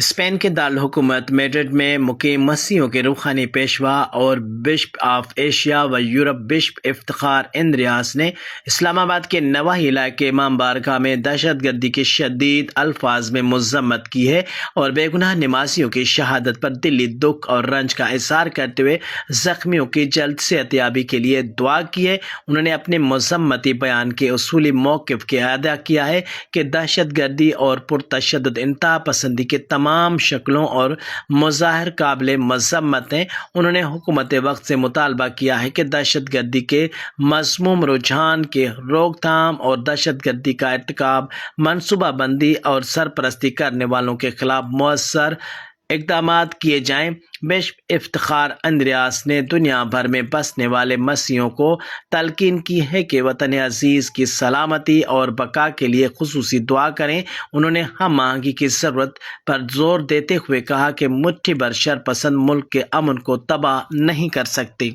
Spain کے دارالحکومت Madrid میں مقیم مسیحیوں کے روحانی پیشوا اور بشپ آف ایشیا و یورپ بشپ افتخار اندریاس نے اسلام آباد کے نواحی علاقے امام بارگاہ میں دہشت گردی کی شدید الفاظ میں مذمت کی ہے اور بے گناہ نمازیوں کی شہادت پر دلی دکھ اور رنج کا اظہار کرتے ہوئے زخمیوں کی جلد صحت یابی کے لیے دعا کی ہے۔ انہوں نے اپنے مذمتی بیان کے اصولی موقف کے اعادہ کیا ہے کہ دہشت گردی اور پرتشدد انتہا پسندی کے تمام شکلوں اور مظاہر قابل مذمت ہیں۔ انہوں نے حکومت وقت سے مطالبہ کیا ہے کہ دہشت گردی کے مذموم رجحان کی روک تھام اور دہشت گردی کا ارتکاب، منصوبہ بندی اور سرپرستی کرنے والوں کے خلاف مؤثر اقدامات کیے جائیں۔ بشپ افتخار اندریاس نے دنیا بھر میں بسنے والے مسیحیوں کو تلقین کی ہے کہ وطن عزیز کی سلامتی اور بقا کے لیے خصوصی دعا کریں۔ انہوں نے ہم آہنگی کی ضرورت پر زور دیتے ہوئے کہا کہ مٹھی بھر شر پسند ملک کے امن کو تباہ نہیں کر سکتے۔